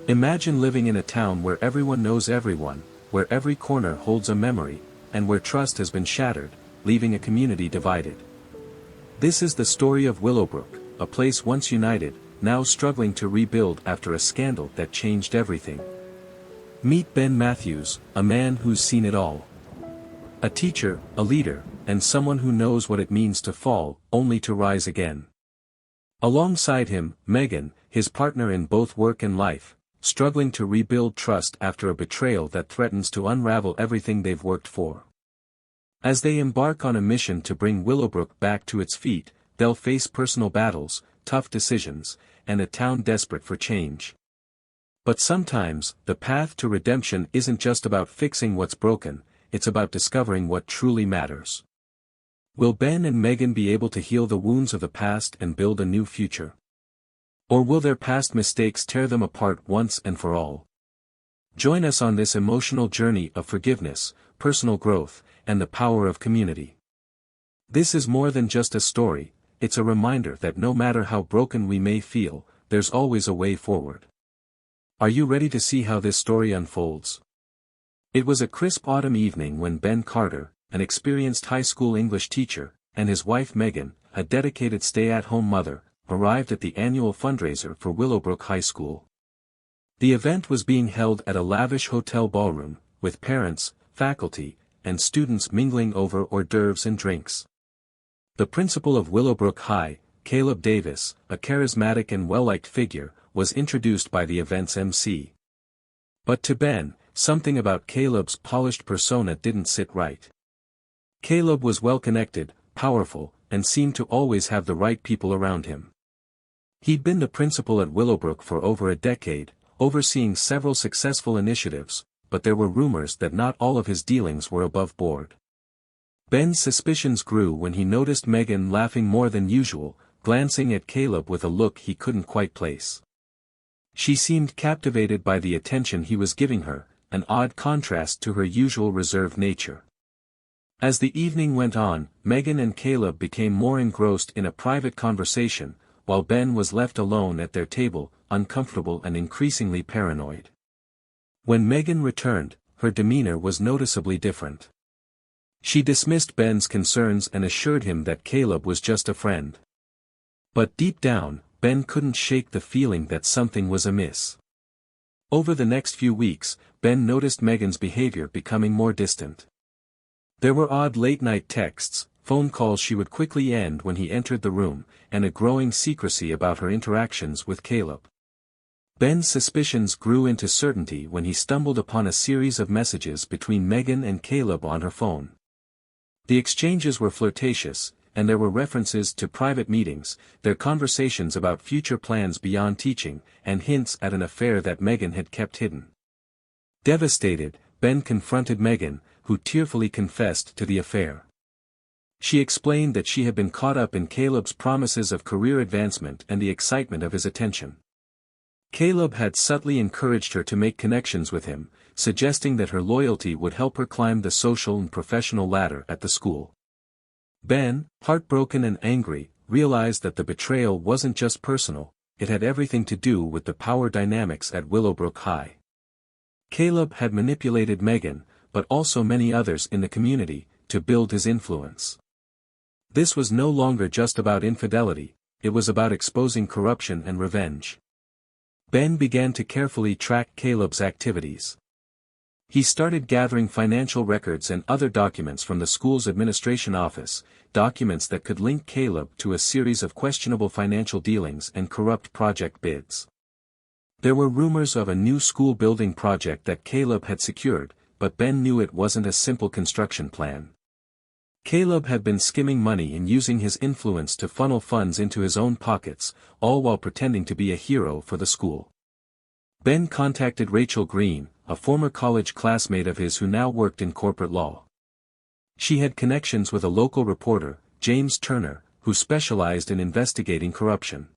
Imagine living in a town where everyone knows everyone, where every corner holds a memory, and where trust has been shattered, leaving a community divided. This is the story of Willowbrook, a place once united, now struggling to rebuild after a scandal that changed everything. Meet Ben Matthews, a man who's seen it all. A teacher, a leader, and someone who knows what it means to fall, only to rise again. Alongside him, Megan, his partner in both work and life, struggling to rebuild trust after a betrayal that threatens to unravel everything they've worked for. As they embark on a mission to bring Willowbrook back to its feet, they'll face personal battles, tough decisions, and a town desperate for change. But sometimes, the path to redemption isn't just about fixing what's broken, it's about discovering what truly matters. Will Ben and Megan be able to heal the wounds of the past and build a new future? Or will their past mistakes tear them apart once and for all? Join us on this emotional journey of forgiveness, personal growth, and the power of community. This is more than just a story, it's a reminder that no matter how broken we may feel, there's always a way forward. Are you ready to see how this story unfolds? It was a crisp autumn evening when Ben Carter, an experienced high school English teacher, and his wife Megan, a dedicated stay-at-home mother, arrived at the annual fundraiser for Willowbrook High School. The event was being held at a lavish hotel ballroom, with parents, faculty, and students mingling over hors d'oeuvres and drinks. The principal of Willowbrook High, Caleb Davis, a charismatic and well-liked figure, was introduced by the event's MC. But to Ben, something about Caleb's polished persona didn't sit right. Caleb was well-connected, powerful, and seemed to always have the right people around him. He'd been the principal at Willowbrook for over a decade, overseeing several successful initiatives, but there were rumors that not all of his dealings were above board. Ben's suspicions grew when he noticed Megan laughing more than usual, glancing at Caleb with a look he couldn't quite place. She seemed captivated by the attention he was giving her, an odd contrast to her usual reserved nature. As the evening went on, Megan and Caleb became more engrossed in a private conversation, while Ben was left alone at their table, uncomfortable and increasingly paranoid. When Megan returned, her demeanor was noticeably different. She dismissed Ben's concerns and assured him that Caleb was just a friend. But deep down, Ben couldn't shake the feeling that something was amiss. Over the next few weeks, Ben noticed Megan's behavior becoming more distant. There were odd late-night texts, phone calls she would quickly end when he entered the room, and a growing secrecy about her interactions with Caleb. Ben's suspicions grew into certainty when he stumbled upon a series of messages between Megan and Caleb on her phone. The exchanges were flirtatious, and there were references to private meetings, their conversations about future plans beyond teaching, and hints at an affair that Megan had kept hidden. Devastated, Ben confronted Megan, who tearfully confessed to the affair. She explained that she had been caught up in Caleb's promises of career advancement and the excitement of his attention. Caleb had subtly encouraged her to make connections with him, suggesting that her loyalty would help her climb the social and professional ladder at the school. Ben, heartbroken and angry, realized that the betrayal wasn't just personal, it had everything to do with the power dynamics at Willowbrook High. Caleb had manipulated Megan, but also many others in the community, to build his influence. This was no longer just about infidelity, it was about exposing corruption and revenge. Ben began to carefully track Caleb's activities. He started gathering financial records and other documents from the school's administration office, documents that could link Caleb to a series of questionable financial dealings and corrupt project bids. There were rumors of a new school building project that Caleb had secured, but Ben knew it wasn't a simple construction plan. Caleb had been skimming money and using his influence to funnel funds into his own pockets, all while pretending to be a hero for the school. Ben contacted Rachel Green, a former college classmate of his who now worked in corporate law. She had connections with a local reporter, James Turner, who specialized in investigating corruption.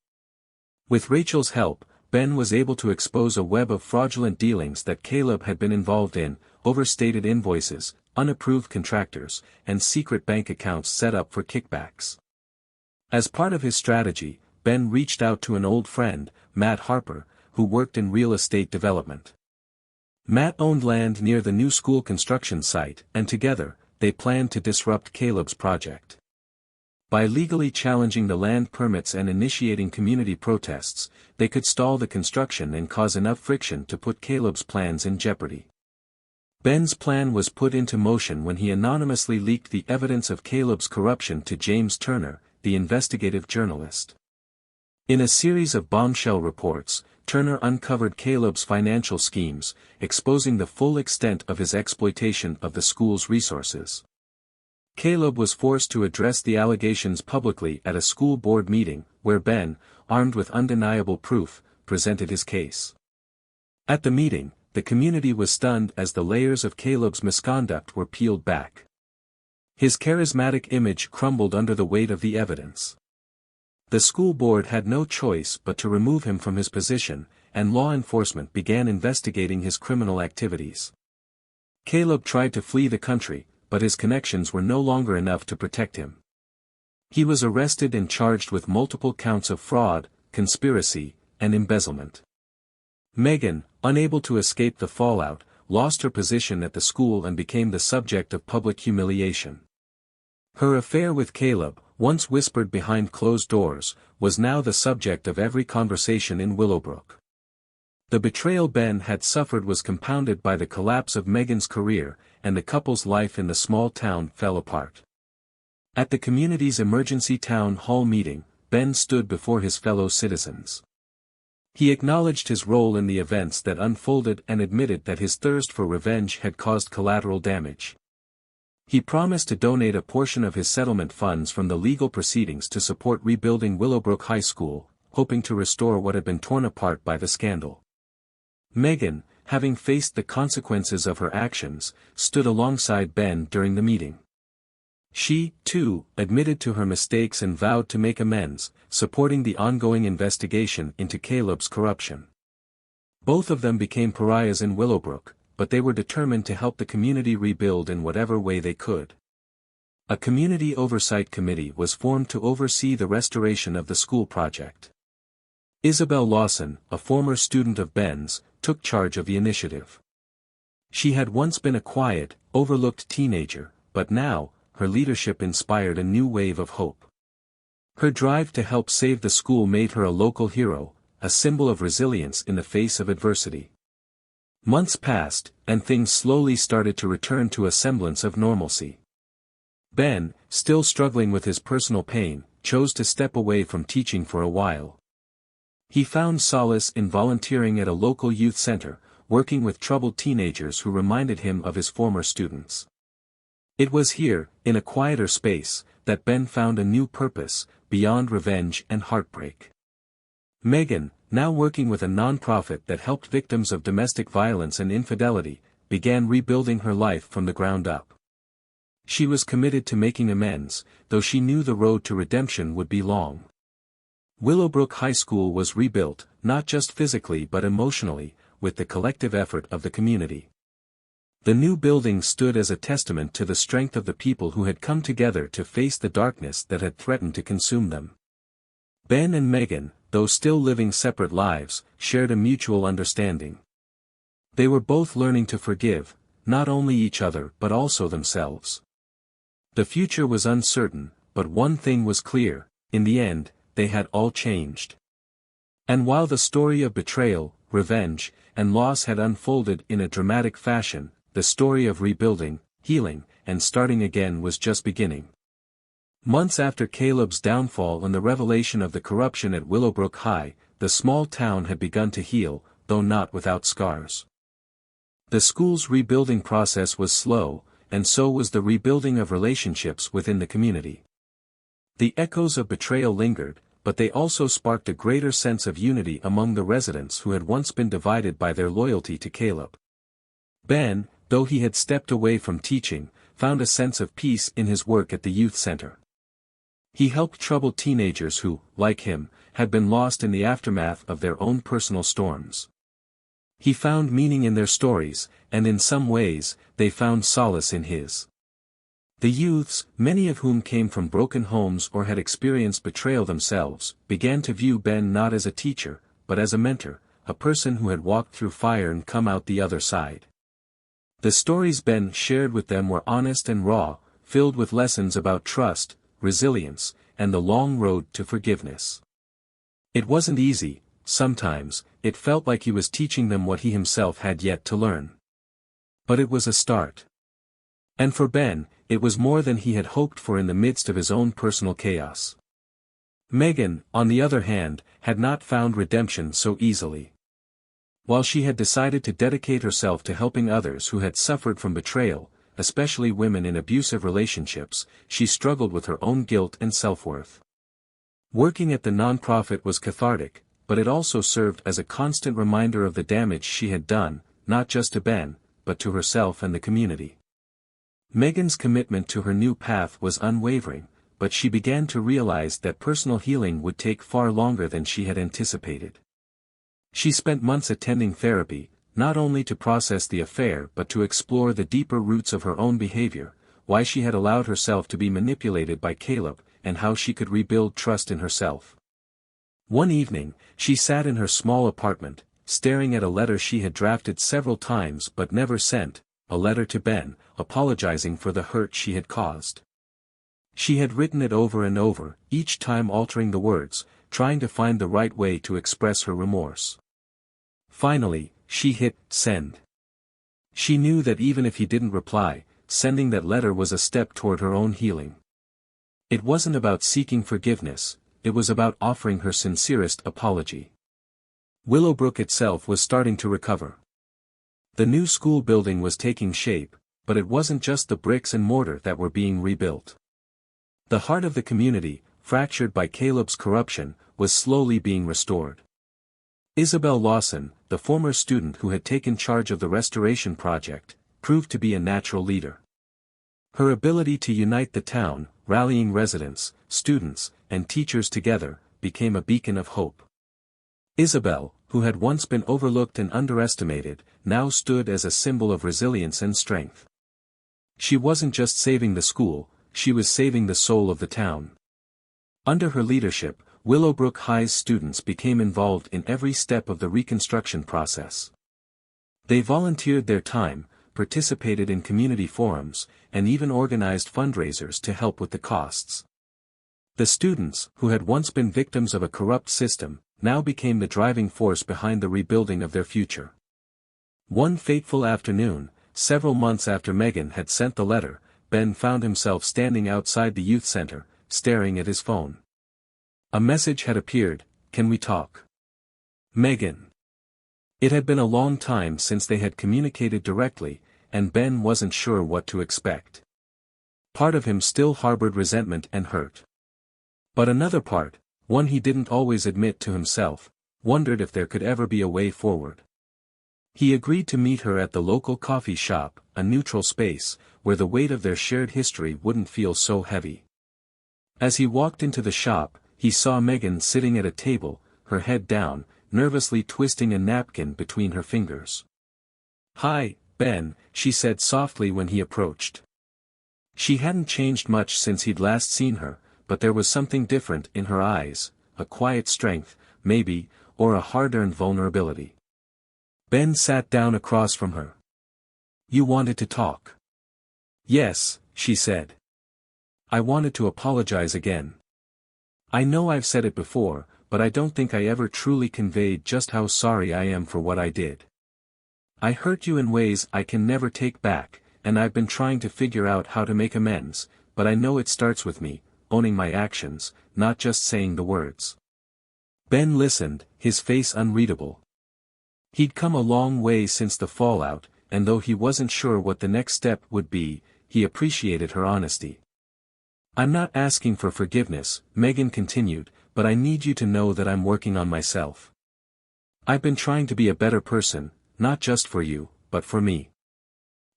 With Rachel's help, Ben was able to expose a web of fraudulent dealings that Caleb had been involved in, overstated invoices, unapproved contractors, and secret bank accounts set up for kickbacks. As part of his strategy, Ben reached out to an old friend, Matt Harper, who worked in real estate development. Matt owned land near the new school construction site, and together, they planned to disrupt Caleb's project. By legally challenging the land permits and initiating community protests, they could stall the construction and cause enough friction to put Caleb's plans in jeopardy. Ben's plan was put into motion when he anonymously leaked the evidence of Caleb's corruption to James Turner, the investigative journalist. In a series of bombshell reports, Turner uncovered Caleb's financial schemes, exposing the full extent of his exploitation of the school's resources. Caleb was forced to address the allegations publicly at a school board meeting, where Ben, armed with undeniable proof, presented his case. At the meeting, the community was stunned as the layers of Caleb's misconduct were peeled back. His charismatic image crumbled under the weight of the evidence. The school board had no choice but to remove him from his position, and law enforcement began investigating his criminal activities. Caleb tried to flee the country, but his connections were no longer enough to protect him. He was arrested and charged with multiple counts of fraud, conspiracy, and embezzlement. Megan, unable to escape the fallout, lost her position at the school and became the subject of public humiliation. Her affair with Caleb, once whispered behind closed doors, was now the subject of every conversation in Willowbrook. The betrayal Ben had suffered was compounded by the collapse of Megan's career, and the couple's life in the small town fell apart. At the community's emergency town hall meeting, Ben stood before his fellow citizens. He acknowledged his role in the events that unfolded and admitted that his thirst for revenge had caused collateral damage. He promised to donate a portion of his settlement funds from the legal proceedings to support rebuilding Willowbrook High School, hoping to restore what had been torn apart by the scandal. Megan, having faced the consequences of her actions, stood alongside Ben during the meeting. She, too, admitted to her mistakes and vowed to make amends, supporting the ongoing investigation into Caleb's corruption. Both of them became pariahs in Willowbrook, but they were determined to help the community rebuild in whatever way they could. A community oversight committee was formed to oversee the restoration of the school project. Isabel Lawson, a former student of Ben's, took charge of the initiative. She had once been a quiet, overlooked teenager, but now, her leadership inspired a new wave of hope. Her drive to help save the school made her a local hero, a symbol of resilience in the face of adversity. Months passed, and things slowly started to return to a semblance of normalcy. Ben, still struggling with his personal pain, chose to step away from teaching for a while. He found solace in volunteering at a local youth center, working with troubled teenagers who reminded him of his former students. It was here, in a quieter space, that Ben found a new purpose, beyond revenge and heartbreak. Megan, now working with a nonprofit that helped victims of domestic violence and infidelity, began rebuilding her life from the ground up. She was committed to making amends, though she knew the road to redemption would be long. Willowbrook High School was rebuilt, not just physically but emotionally, with the collective effort of the community. The new building stood as a testament to the strength of the people who had come together to face the darkness that had threatened to consume them. Ben and Megan, though still living separate lives, shared a mutual understanding. They were both learning to forgive, not only each other but also themselves. The future was uncertain, but one thing was clear: in the end, they had all changed. And while the story of betrayal, revenge, and loss had unfolded in a dramatic fashion, the story of rebuilding, healing, and starting again was just beginning. Months after Caleb's downfall and the revelation of the corruption at Willowbrook High, the small town had begun to heal, though not without scars. The school's rebuilding process was slow, and so was the rebuilding of relationships within the community. The echoes of betrayal lingered, but they also sparked a greater sense of unity among the residents who had once been divided by their loyalty to Caleb. Ben, though he had stepped away from teaching, found a sense of peace in his work at the youth center. He helped troubled teenagers who, like him, had been lost in the aftermath of their own personal storms. He found meaning in their stories, and in some ways, they found solace in his. The youths, many of whom came from broken homes or had experienced betrayal themselves, began to view Ben not as a teacher, but as a mentor, a person who had walked through fire and come out the other side. The stories Ben shared with them were honest and raw, filled with lessons about trust, resilience, and the long road to forgiveness. It wasn't easy. Sometimes, it felt like he was teaching them what he himself had yet to learn. But it was a start. And for Ben, it was more than he had hoped for in the midst of his own personal chaos. Megan, on the other hand, had not found redemption so easily. While she had decided to dedicate herself to helping others who had suffered from betrayal, especially women in abusive relationships, she struggled with her own guilt and self-worth. Working at the nonprofit was cathartic, but it also served as a constant reminder of the damage she had done, not just to Ben, but to herself and the community. Megan's commitment to her new path was unwavering, but she began to realize that personal healing would take far longer than she had anticipated. She spent months attending therapy, not only to process the affair but to explore the deeper roots of her own behavior, why she had allowed herself to be manipulated by Caleb, and how she could rebuild trust in herself. One evening, she sat in her small apartment, staring at a letter she had drafted several times but never sent, a letter to Ben, apologizing for the hurt she had caused. She had written it over and over, each time altering the words, trying to find the right way to express her remorse. Finally, she hit send. She knew that even if he didn't reply, sending that letter was a step toward her own healing. It wasn't about seeking forgiveness, it was about offering her sincerest apology. Willowbrook itself was starting to recover. The new school building was taking shape, but it wasn't just the bricks and mortar that were being rebuilt. The heart of the community, fractured by Caleb's corruption, was slowly being restored. Isabel Lawson, the former student who had taken charge of the restoration project, proved to be a natural leader. Her ability to unite the town, rallying residents, students, and teachers together, became a beacon of hope. Isabel, who had once been overlooked and underestimated, now stood as a symbol of resilience and strength. She wasn't just saving the school, she was saving the soul of the town. Under her leadership, Willowbrook High's students became involved in every step of the reconstruction process. They volunteered their time, participated in community forums, and even organized fundraisers to help with the costs. The students, who had once been victims of a corrupt system, now became the driving force behind the rebuilding of their future. One fateful afternoon, several months after Megan had sent the letter, Ben found himself standing outside the youth center, staring at his phone. A message had appeared, "Can we talk?" Megan. It had been a long time since they had communicated directly, and Ben wasn't sure what to expect. Part of him still harbored resentment and hurt. But another part, one he didn't always admit to himself, wondered if there could ever be a way forward. He agreed to meet her at the local coffee shop, a neutral space, where the weight of their shared history wouldn't feel so heavy. As he walked into the shop, he saw Megan sitting at a table, her head down, nervously twisting a napkin between her fingers. "Hi, Ben," she said softly when he approached. She hadn't changed much since he'd last seen her, but there was something different in her eyes, a quiet strength, maybe, or a hard-earned vulnerability. Ben sat down across from her. "You wanted to talk?" "Yes," she said. "I wanted to apologize again. I know I've said it before, but I don't think I ever truly conveyed just how sorry I am for what I did. I hurt you in ways I can never take back, and I've been trying to figure out how to make amends, but I know it starts with me, owning my actions, not just saying the words." Ben listened, his face unreadable. He'd come a long way since the fallout, and though he wasn't sure what the next step would be, he appreciated her honesty. "I'm not asking for forgiveness," Megan continued, "but I need you to know that I'm working on myself. I've been trying to be a better person, not just for you, but for me.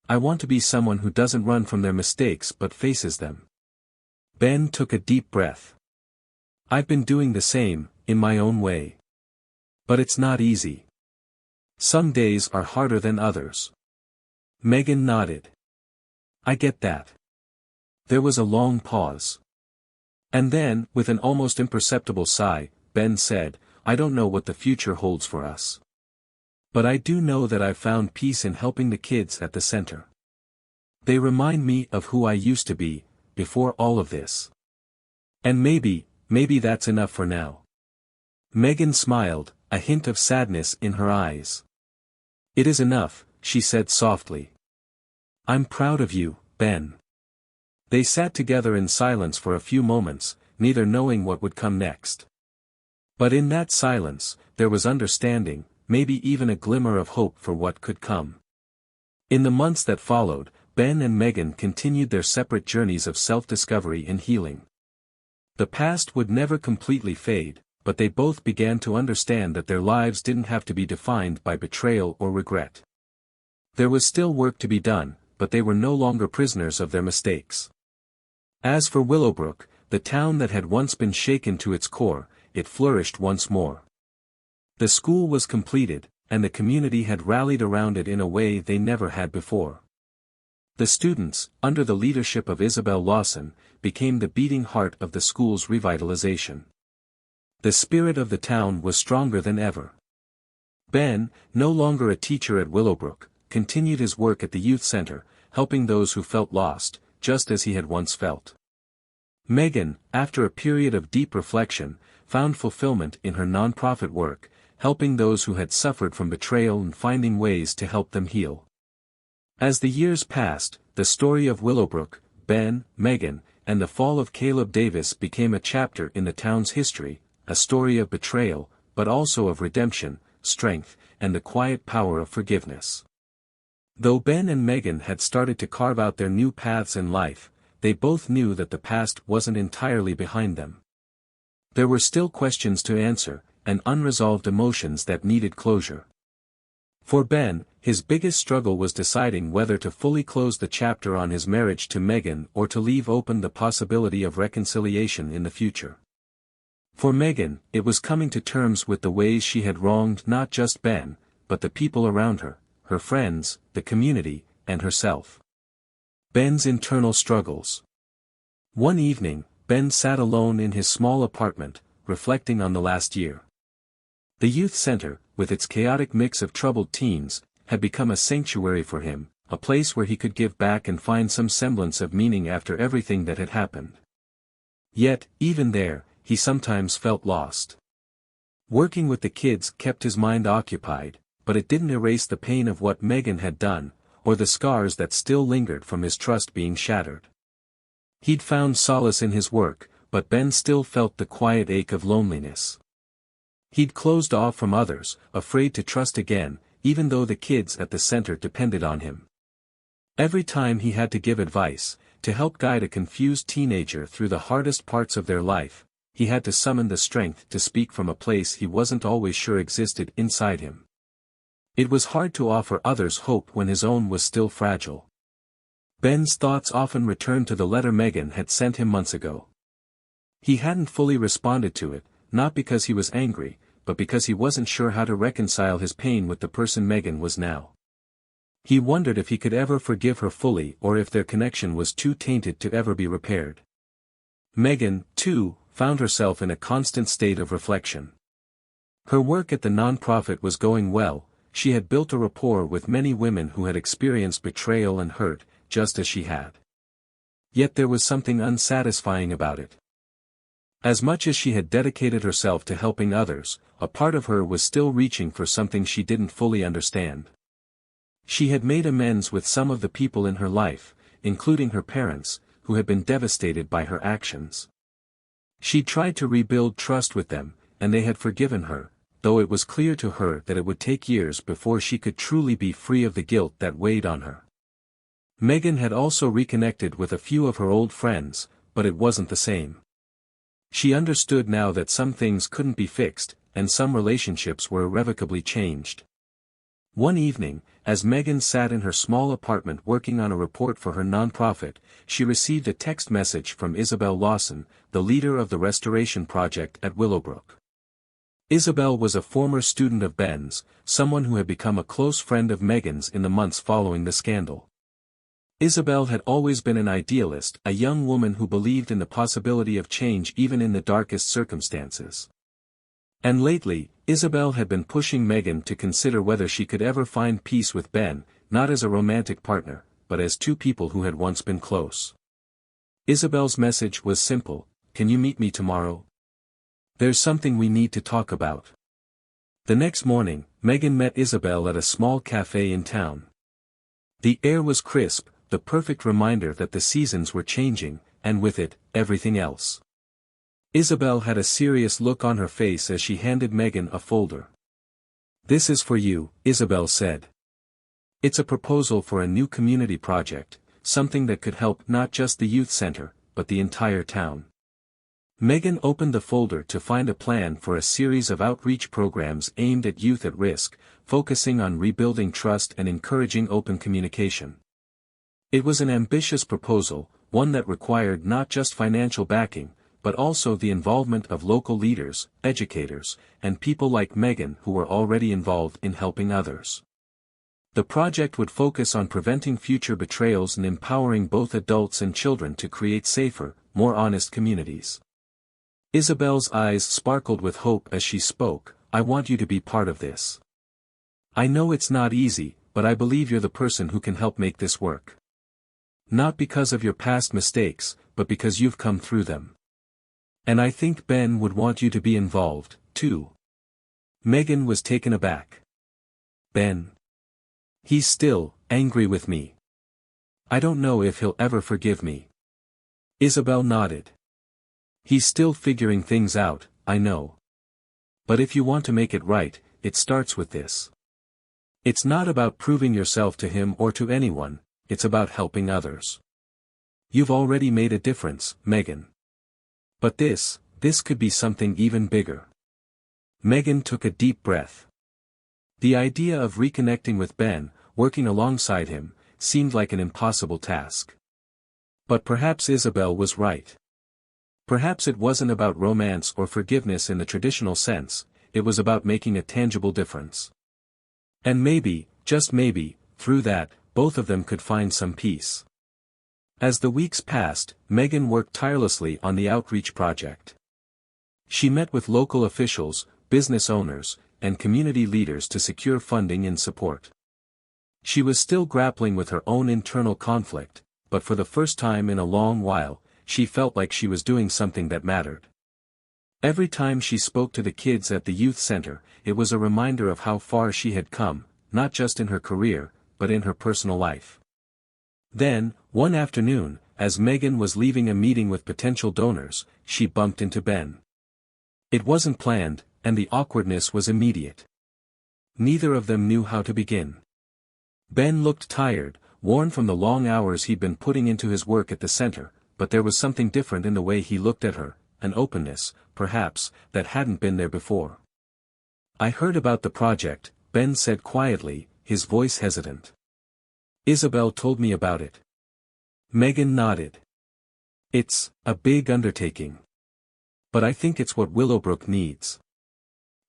I want to be someone who doesn't run from their mistakes but faces them." Ben took a deep breath. "I've been doing the same, in my own way. But it's not easy. Some days are harder than others." Megan nodded. "I get that." There was a long pause. And then, with an almost imperceptible sigh, Ben said, "I don't know what the future holds for us. But I do know that I've found peace in helping the kids at the center. They remind me of who I used to be, before all of this. And maybe that's enough for now." Megan smiled, a hint of sadness in her eyes. "It is enough," she said softly. "I'm proud of you, Ben." They sat together in silence for a few moments, neither knowing what would come next. But in that silence, there was understanding, maybe even a glimmer of hope for what could come. In the months that followed, Ben and Megan continued their separate journeys of self-discovery and healing. The past would never completely fade, but they both began to understand that their lives didn't have to be defined by betrayal or regret. There was still work to be done, but they were no longer prisoners of their mistakes. As for Willowbrook, the town that had once been shaken to its core, it flourished once more. The school was completed, and the community had rallied around it in a way they never had before. The students, under the leadership of Isabel Lawson, became the beating heart of the school's revitalization. The spirit of the town was stronger than ever. Ben, no longer a teacher at Willowbrook, continued his work at the youth center, helping those who felt lost, just as he had once felt. Megan, after a period of deep reflection, found fulfillment in her nonprofit work, helping those who had suffered from betrayal and finding ways to help them heal. As the years passed, the story of Willowbrook, Ben, Megan, and the fall of Caleb Davis became a chapter in the town's history, a story of betrayal, but also of redemption, strength, and the quiet power of forgiveness. Though Ben and Megan had started to carve out their new paths in life, they both knew that the past wasn't entirely behind them. There were still questions to answer, and unresolved emotions that needed closure. For Ben, his biggest struggle was deciding whether to fully close the chapter on his marriage to Megan or to leave open the possibility of reconciliation in the future. For Megan, it was coming to terms with the ways she had wronged not just Ben, but the people around her, her friends, the community, and herself. Ben's internal struggles. One evening, Ben sat alone in his small apartment, reflecting on the last year. The youth center, with its chaotic mix of troubled teens, had become a sanctuary for him, a place where he could give back and find some semblance of meaning after everything that had happened. Yet, even there, he sometimes felt lost. Working with the kids kept his mind occupied, but it didn't erase the pain of what Megan had done, or the scars that still lingered from his trust being shattered. He'd found solace in his work, but Ben still felt the quiet ache of loneliness. He'd closed off from others, afraid to trust again, even though the kids at the center depended on him. Every time he had to give advice, to help guide a confused teenager through the hardest parts of their life, he had to summon the strength to speak from a place he wasn't always sure existed inside him. It was hard to offer others hope when his own was still fragile. Ben's thoughts often returned to the letter Megan had sent him months ago. He hadn't fully responded to it, not because he was angry, but because he wasn't sure how to reconcile his pain with the person Megan was now. He wondered if he could ever forgive her fully or if their connection was too tainted to ever be repaired. Megan, too, found herself in a constant state of reflection. Her work at the nonprofit was going well, she had built a rapport with many women who had experienced betrayal and hurt, just as she had. Yet there was something unsatisfying about it. As much as she had dedicated herself to helping others, a part of her was still reaching for something she didn't fully understand. She had made amends with some of the people in her life, including her parents, who had been devastated by her actions. She tried to rebuild trust with them, and they had forgiven her, though it was clear to her that it would take years before she could truly be free of the guilt that weighed on her. Megan had also reconnected with a few of her old friends, but it wasn't the same. She understood now that some things couldn't be fixed, and some relationships were irrevocably changed. One evening, as Megan sat in her small apartment working on a report for her nonprofit, she received a text message from Isabel Lawson, the leader of the restoration project at Willowbrook. Isabel was a former student of Ben's, someone who had become a close friend of Megan's in the months following the scandal. Isabel had always been an idealist, a young woman who believed in the possibility of change even in the darkest circumstances. And lately, Isabel had been pushing Megan to consider whether she could ever find peace with Ben, not as a romantic partner, but as two people who had once been close. Isabel's message was simple: "Can you meet me tomorrow? There's something we need to talk about." The next morning, Megan met Isabel at a small cafe in town. The air was crisp, the perfect reminder that the seasons were changing, and with it, everything else. Isabel had a serious look on her face as she handed Megan a folder. "This is for you," Isabel said. "It's a proposal for a new community project, something that could help not just the youth center, but the entire town." Megan opened the folder to find a plan for a series of outreach programs aimed at youth at risk, focusing on rebuilding trust and encouraging open communication. It was an ambitious proposal, one that required not just financial backing, but also the involvement of local leaders, educators, and people like Megan who were already involved in helping others. The project would focus on preventing future betrayals and empowering both adults and children to create safer, more honest communities. Isabel's eyes sparkled with hope as she spoke. "I want you to be part of this. I know it's not easy, but I believe you're the person who can help make this work. Not because of your past mistakes, but because you've come through them. And I think Ben would want you to be involved, too." Megan was taken aback. "Ben? He's still angry with me. I don't know if he'll ever forgive me." Isabel nodded. "He's still figuring things out, I know. But if you want to make it right, it starts with this. It's not about proving yourself to him or to anyone, it's about helping others. You've already made a difference, Megan. But this could be something even bigger." Megan took a deep breath. The idea of reconnecting with Ben, working alongside him, seemed like an impossible task. But perhaps Isabel was right. Perhaps it wasn't about romance or forgiveness in the traditional sense, it was about making a tangible difference. And maybe, just maybe, through that, both of them could find some peace. As the weeks passed, Megan worked tirelessly on the outreach project. She met with local officials, business owners, and community leaders to secure funding and support. She was still grappling with her own internal conflict, but for the first time in a long while, she felt like she was doing something that mattered. Every time she spoke to the kids at the youth center, it was a reminder of how far she had come, not just in her career, but in her personal life. Then, one afternoon, as Megan was leaving a meeting with potential donors, she bumped into Ben. It wasn't planned, and the awkwardness was immediate. Neither of them knew how to begin. Ben looked tired, worn from the long hours he'd been putting into his work at the center, but there was something different in the way he looked at her, an openness, perhaps, that hadn't been there before. "I heard about the project," Ben said quietly, his voice hesitant. "Isabel told me about it." Megan nodded. "It's a big undertaking. But I think it's what Willowbrook needs."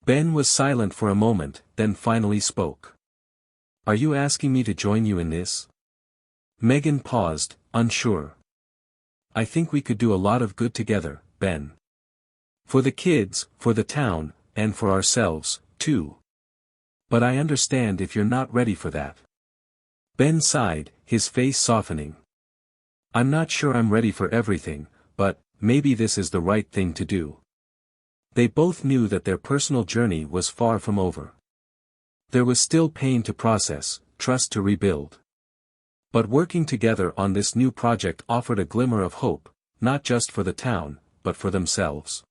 Ben was silent for a moment, then finally spoke. "Are you asking me to join you in this?" Megan paused, unsure. "I think we could do a lot of good together, Ben. For the kids, for the town, and for ourselves, too. But I understand if you're not ready for that." Ben sighed, his face softening. "I'm not sure I'm ready for everything, but maybe this is the right thing to do." They both knew that their personal journey was far from over. There was still pain to process, trust to rebuild. But working together on this new project offered a glimmer of hope, not just for the town, but for themselves.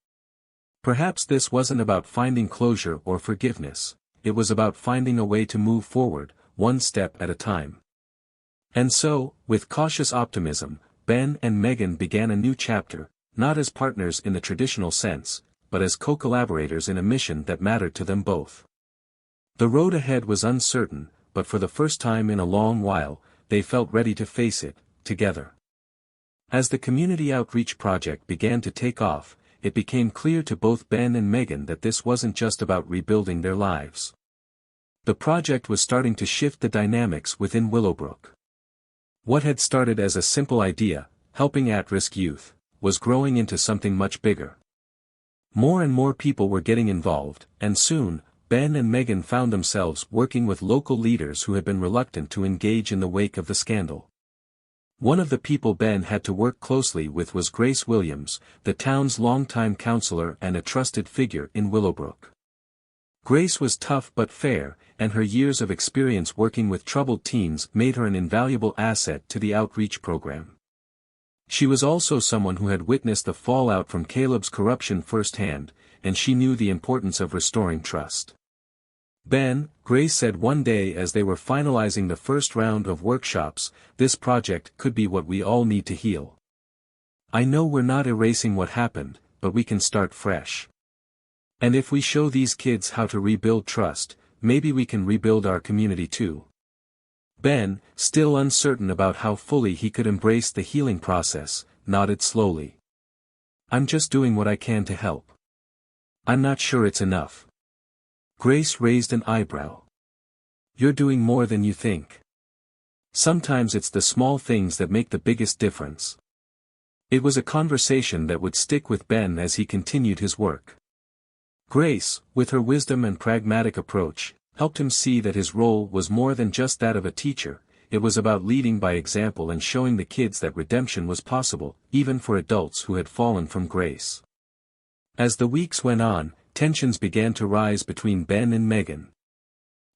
Perhaps this wasn't about finding closure or forgiveness, it was about finding a way to move forward, one step at a time. And so, with cautious optimism, Ben and Megan began a new chapter, not as partners in the traditional sense, but as co-collaborators in a mission that mattered to them both. The road ahead was uncertain, but for the first time in a long while, they felt ready to face it, together. As the community outreach project began to take off, it became clear to both Ben and Megan that this wasn't just about rebuilding their lives. The project was starting to shift the dynamics within Willowbrook. What had started as a simple idea, helping at-risk youth, was growing into something much bigger. More and more people were getting involved, and soon, Ben and Megan found themselves working with local leaders who had been reluctant to engage in the wake of the scandal. One of the people Ben had to work closely with was Grace Williams, the town's longtime counselor and a trusted figure in Willowbrook. Grace was tough but fair, and her years of experience working with troubled teens made her an invaluable asset to the outreach program. She was also someone who had witnessed the fallout from Caleb's corruption firsthand, and she knew the importance of restoring trust. Ben, Grace said one day as they were finalizing the first round of workshops, this project could be what we all need to heal. I know we're not erasing what happened, but we can start fresh. And if we show these kids how to rebuild trust, maybe we can rebuild our community too. Ben, still uncertain about how fully he could embrace the healing process, nodded slowly. I'm just doing what I can to help. I'm not sure it's enough. Grace raised an eyebrow. You're doing more than you think. Sometimes it's the small things that make the biggest difference. It was a conversation that would stick with Ben as he continued his work. Grace, with her wisdom and pragmatic approach, helped him see that his role was more than just that of a teacher. It was about leading by example and showing the kids that redemption was possible, even for adults who had fallen from grace. As the weeks went on, tensions began to rise between Ben and Megan.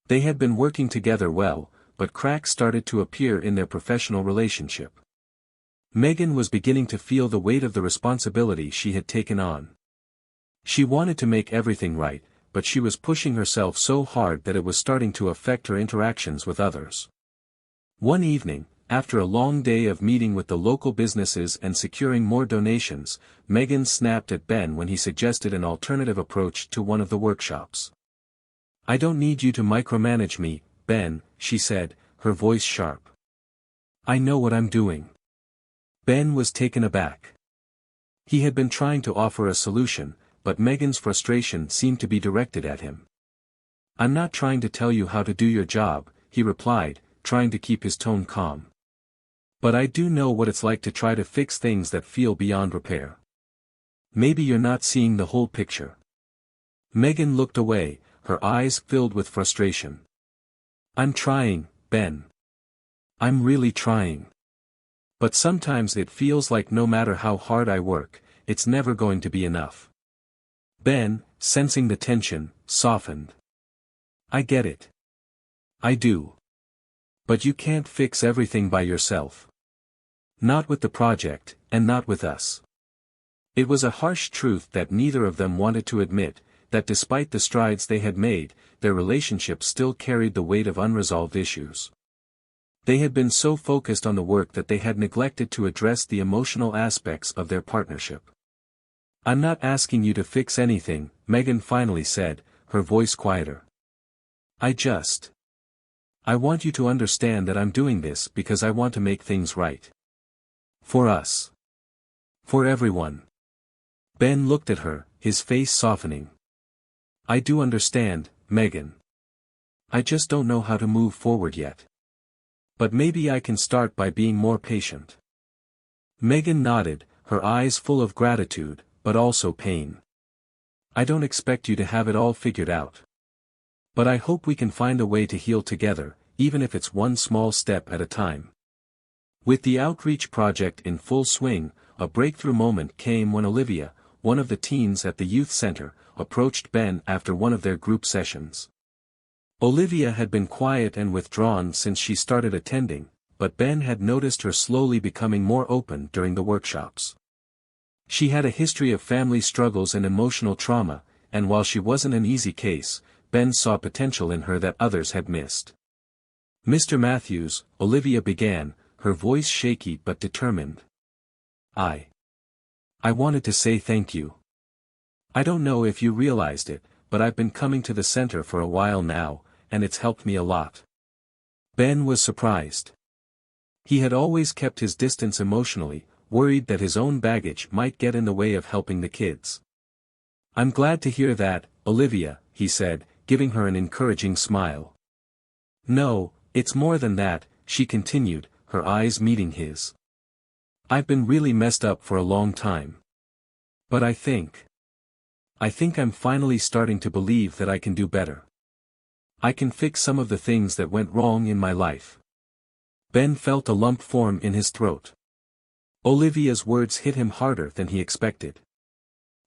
They had been working together well, but cracks started to appear in their professional relationship. Megan was beginning to feel the weight of the responsibility she had taken on. She wanted to make everything right, but she was pushing herself so hard that it was starting to affect her interactions with others. One evening, after a long day of meeting with the local businesses and securing more donations, Megan snapped at Ben when he suggested an alternative approach to one of the workshops. I don't need you to micromanage me, Ben, she said, her voice sharp. I know what I'm doing. Ben was taken aback. He had been trying to offer a solution, but Megan's frustration seemed to be directed at him. I'm not trying to tell you how to do your job, he replied, trying to keep his tone calm. But I do know what it's like to try to fix things that feel beyond repair. Maybe you're not seeing the whole picture. Megan looked away, her eyes filled with frustration. I'm trying, Ben. I'm really trying. But sometimes it feels like no matter how hard I work, it's never going to be enough. Ben, sensing the tension, softened. I get it. I do. But you can't fix everything by yourself. Not with the project, and not with us. It was a harsh truth that neither of them wanted to admit, that despite the strides they had made, their relationship still carried the weight of unresolved issues. They had been so focused on the work that they had neglected to address the emotional aspects of their partnership. I'm not asking you to fix anything, Megan finally said, her voice quieter. I want you to understand that I'm doing this because I want to make things right. For us. For everyone. Ben looked at her, his face softening. I do understand, Megan. I just don't know how to move forward yet. But maybe I can start by being more patient. Megan nodded, her eyes full of gratitude, but also pain. I don't expect you to have it all figured out. But I hope we can find a way to heal together, even if it's one small step at a time. With the outreach project in full swing, a breakthrough moment came when Olivia, one of the teens at the youth center, approached Ben after one of their group sessions. Olivia had been quiet and withdrawn since she started attending, but Ben had noticed her slowly becoming more open during the workshops. She had a history of family struggles and emotional trauma, and while she wasn't an easy case, Ben saw potential in her that others had missed. Mr. Matthews, Olivia began, her voice shaky but determined. I wanted to say thank you. I don't know if you realized it, but I've been coming to the center for a while now, and it's helped me a lot. Ben was surprised. He had always kept his distance emotionally, worried that his own baggage might get in the way of helping the kids. I'm glad to hear that, Olivia, he said, giving her an encouraging smile. No, it's more than that, she continued, her eyes meeting his. I've been really messed up for a long time. But I think I think I'm finally starting to believe that I can do better. I can fix some of the things that went wrong in my life. Ben felt a lump form in his throat. Olivia's words hit him harder than he expected.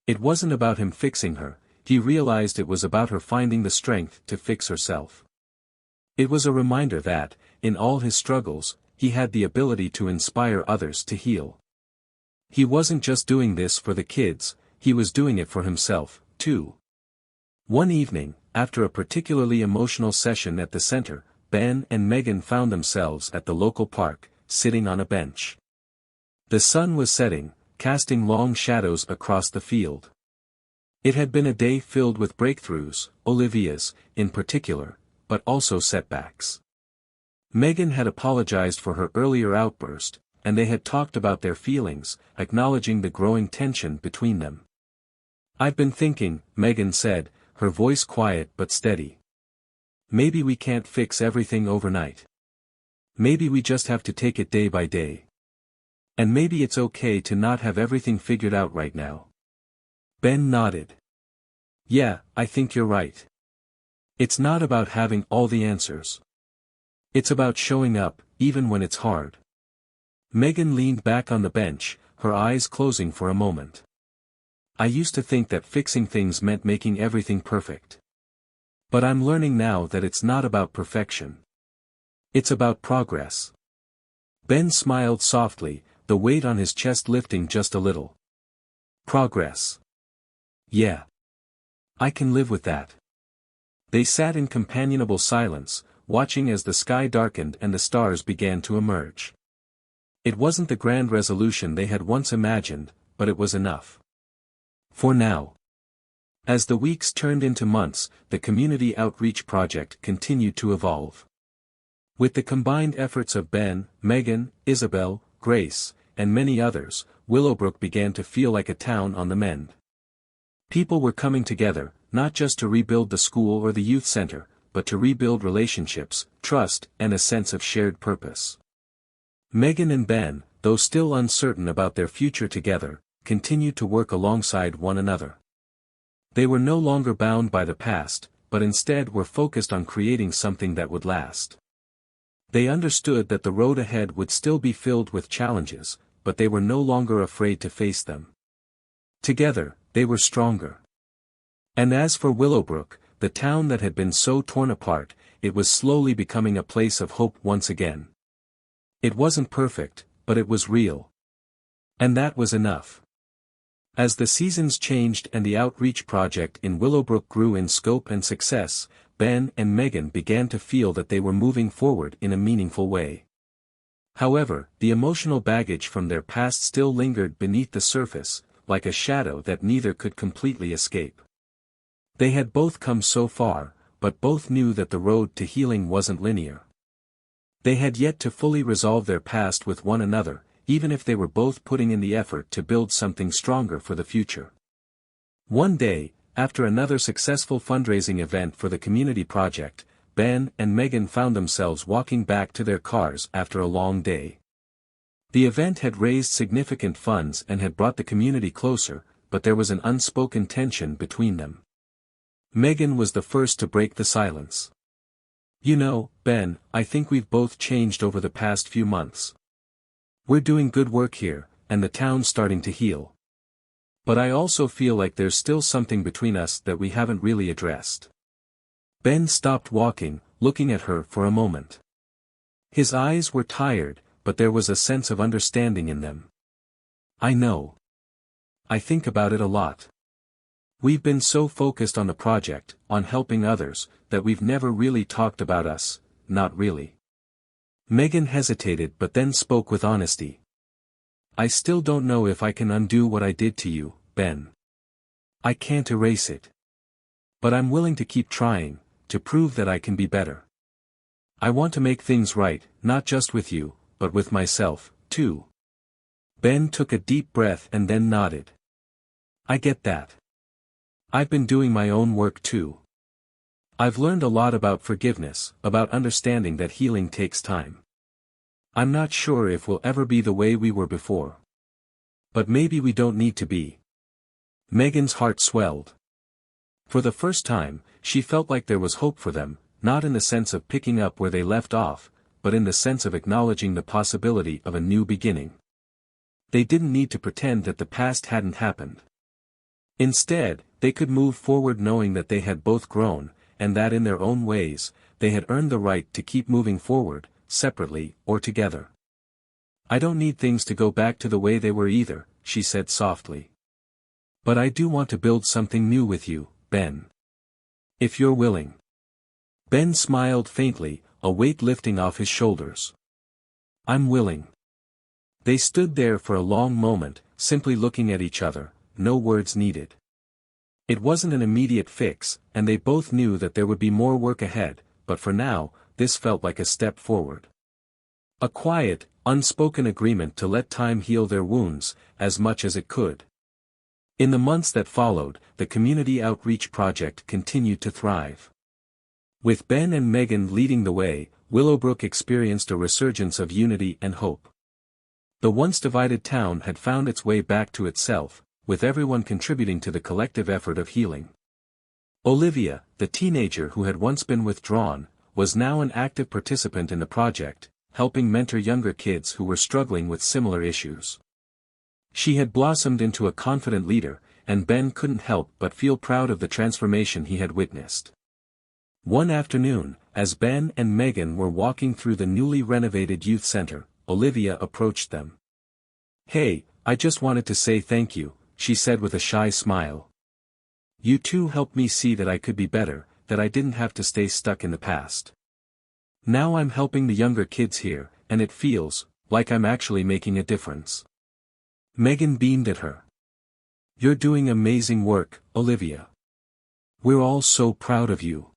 It wasn't about him fixing her, he realized it was about her finding the strength to fix herself. It was a reminder that, in all his struggles, he had the ability to inspire others to heal. He wasn't just doing this for the kids, he was doing it for himself, too. One evening, after a particularly emotional session at the center, Ben and Megan found themselves at the local park, sitting on a bench. The sun was setting, casting long shadows across the field. It had been a day filled with breakthroughs, Olivia's, in particular, but also setbacks. Megan had apologized for her earlier outburst, and they had talked about their feelings, acknowledging the growing tension between them. "I've been thinking," Megan said, her voice quiet but steady. "Maybe we can't fix everything overnight. Maybe we just have to take it day by day. And maybe it's okay to not have everything figured out right now." Ben nodded. "Yeah, I think you're right. It's not about having all the answers. It's about showing up, even when it's hard." Megan leaned back on the bench, her eyes closing for a moment. "I used to think that fixing things meant making everything perfect. But I'm learning now that it's not about perfection. It's about progress." Ben smiled softly, the weight on his chest lifting just a little. "Progress. Yeah. I can live with that." They sat in companionable silence, watching as the sky darkened and the stars began to emerge. It wasn't the grand resolution they had once imagined, but it was enough. For now. As the weeks turned into months, the community outreach project continued to evolve. With the combined efforts of Ben, Megan, Isabel, Grace, and many others, Willowbrook began to feel like a town on the mend. People were coming together, not just to rebuild the school or the youth center, but to rebuild relationships, trust, and a sense of shared purpose. Megan and Ben, though still uncertain about their future together, continued to work alongside one another. They were no longer bound by the past, but instead were focused on creating something that would last. They understood that the road ahead would still be filled with challenges, but they were no longer afraid to face them. Together, they were stronger. And as for Willowbrook, the town that had been so torn apart, it was slowly becoming a place of hope once again. It wasn't perfect, but it was real. And that was enough. As the seasons changed and the outreach project in Willowbrook grew in scope and success, Ben and Megan began to feel that they were moving forward in a meaningful way. However, the emotional baggage from their past still lingered beneath the surface, like a shadow that neither could completely escape. They had both come so far, but both knew that the road to healing wasn't linear. They had yet to fully resolve their past with one another, even if they were both putting in the effort to build something stronger for the future. One day, after another successful fundraising event for the community project, Ben and Megan found themselves walking back to their cars after a long day. The event had raised significant funds and had brought the community closer, but there was an unspoken tension between them. Megan was the first to break the silence. "You know, Ben, I think we've both changed over the past few months. We're doing good work here, and the town's starting to heal. But I also feel like there's still something between us that we haven't really addressed." Ben stopped walking, looking at her for a moment. His eyes were tired, but there was a sense of understanding in them. "I know. I think about it a lot. We've been so focused on the project, on helping others, that we've never really talked about us, not really." Megan hesitated but then spoke with honesty. "I still don't know if I can undo what I did to you, Ben. I can't erase it. But I'm willing to keep trying, to prove that I can be better. I want to make things right, not just with you, but with myself, too." Ben took a deep breath and then nodded. "I get that. I've been doing my own work too. I've learned a lot about forgiveness, about understanding that healing takes time. I'm not sure if we'll ever be the way we were before. But maybe we don't need to be." Megan's heart swelled. For the first time, she felt like there was hope for them, not in the sense of picking up where they left off, but in the sense of acknowledging the possibility of a new beginning. They didn't need to pretend that the past hadn't happened. Instead, they could move forward knowing that they had both grown, and that in their own ways, they had earned the right to keep moving forward, separately or together. "I don't need things to go back to the way they were either," she said softly. "But I do want to build something new with you, Ben. If you're willing." Ben smiled faintly, a weight lifting off his shoulders. "I'm willing." They stood there for a long moment, simply looking at each other, no words needed. It wasn't an immediate fix, and they both knew that there would be more work ahead, but for now, this felt like a step forward. A quiet, unspoken agreement to let time heal their wounds, as much as it could. In the months that followed, the community outreach project continued to thrive. With Ben and Megan leading the way, Willowbrook experienced a resurgence of unity and hope. The once divided town had found its way back to itself, with everyone contributing to the collective effort of healing. Olivia, the teenager who had once been withdrawn, was now an active participant in the project, helping mentor younger kids who were struggling with similar issues. She had blossomed into a confident leader, and Ben couldn't help but feel proud of the transformation he had witnessed. One afternoon, as Ben and Megan were walking through the newly renovated youth center, Olivia approached them. "Hey, I just wanted to say thank you," she said with a shy smile. "You two helped me see that I could be better, that I didn't have to stay stuck in the past. Now I'm helping the younger kids here, and it feels like I'm actually making a difference." Megan beamed at her. "You're doing amazing work, Olivia. We're all so proud of you."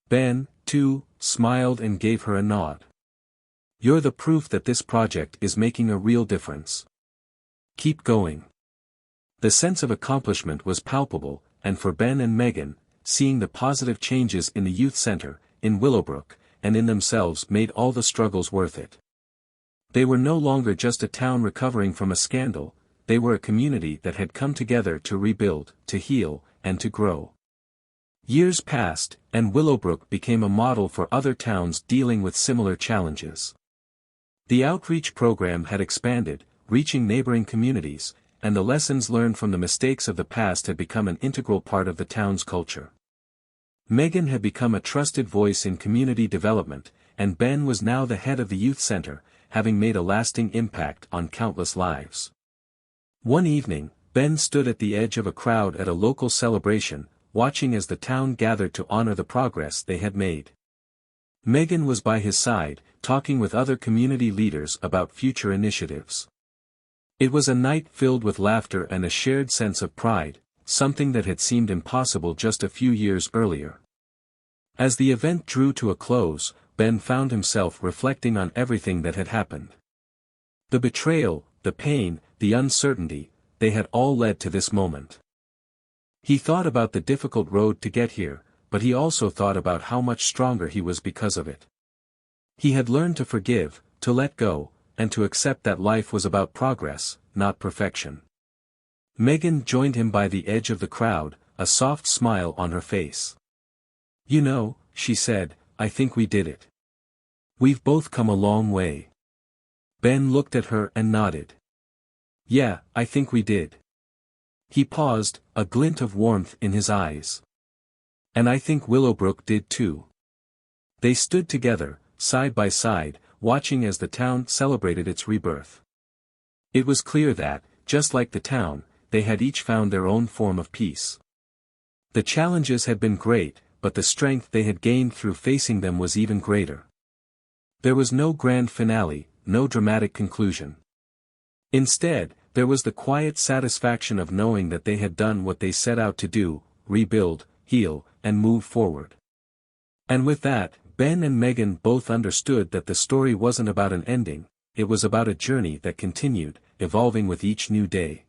Ben, too, smiled and gave her a nod. "You're the proof that this project is making a real difference. Keep going." The sense of accomplishment was palpable, and for Ben and Megan, seeing the positive changes in the youth center, in Willowbrook, and in themselves made all the struggles worth it. They were no longer just a town recovering from a scandal, they were a community that had come together to rebuild, to heal, and to grow. Years passed, and Willowbrook became a model for other towns dealing with similar challenges. The outreach program had expanded, reaching neighboring communities, and the lessons learned from the mistakes of the past had become an integral part of the town's culture. Megan had become a trusted voice in community development, and Ben was now the head of the youth center, having made a lasting impact on countless lives. One evening, Ben stood at the edge of a crowd at a local celebration, watching as the town gathered to honor the progress they had made. Megan was by his side, talking with other community leaders about future initiatives. It was a night filled with laughter and a shared sense of pride, something that had seemed impossible just a few years earlier. As the event drew to a close, Ben found himself reflecting on everything that had happened. The betrayal, the pain, the uncertainty, they had all led to this moment. He thought about the difficult road to get here, but he also thought about how much stronger he was because of it. He had learned to forgive, to let go, and to accept that life was about progress, not perfection. Megan joined him by the edge of the crowd, a soft smile on her face. "You know," she said, "I think we did it. We've both come a long way." Ben looked at her and nodded. "Yeah, I think we did." He paused, a glint of warmth in his eyes. "And I think Willowbrook did too." They stood together, side by side, watching as the town celebrated its rebirth. It was clear that, just like the town, they had each found their own form of peace. The challenges had been great, but the strength they had gained through facing them was even greater. There was no grand finale, no dramatic conclusion. Instead, there was the quiet satisfaction of knowing that they had done what they set out to do, rebuild, heal, and move forward. And with that, Ben and Megan both understood that the story wasn't about an ending, it was about a journey that continued, evolving with each new day.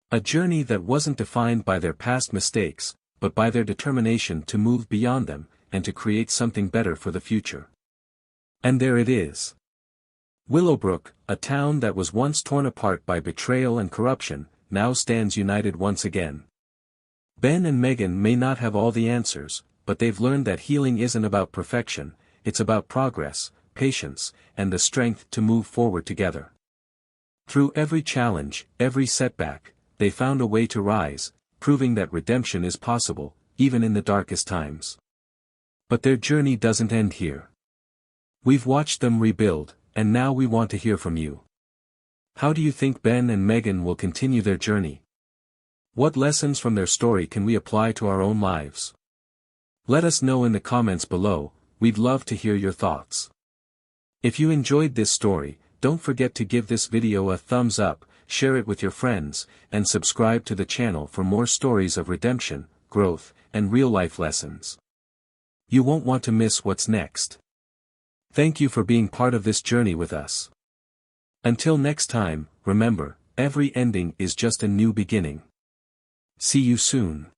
A journey that wasn't defined by their past mistakes, but by their determination to move beyond them, and to create something better for the future. And there it is. Willowbrook, a town that was once torn apart by betrayal and corruption, now stands united once again. Ben and Megan may not have all the answers, but they've learned that healing isn't about perfection, it's about progress, patience, and the strength to move forward together. Through every challenge, every setback, they found a way to rise, proving that redemption is possible, even in the darkest times. But their journey doesn't end here. We've watched them rebuild, and now we want to hear from you. How do you think Ben and Megan will continue their journey? What lessons from their story can we apply to our own lives? Let us know in the comments below, we'd love to hear your thoughts. If you enjoyed this story, don't forget to give this video a thumbs up, share it with your friends, and subscribe to the channel for more stories of redemption, growth, and real-life lessons. You won't want to miss what's next. Thank you for being part of this journey with us. Until next time, remember, every ending is just a new beginning. See you soon.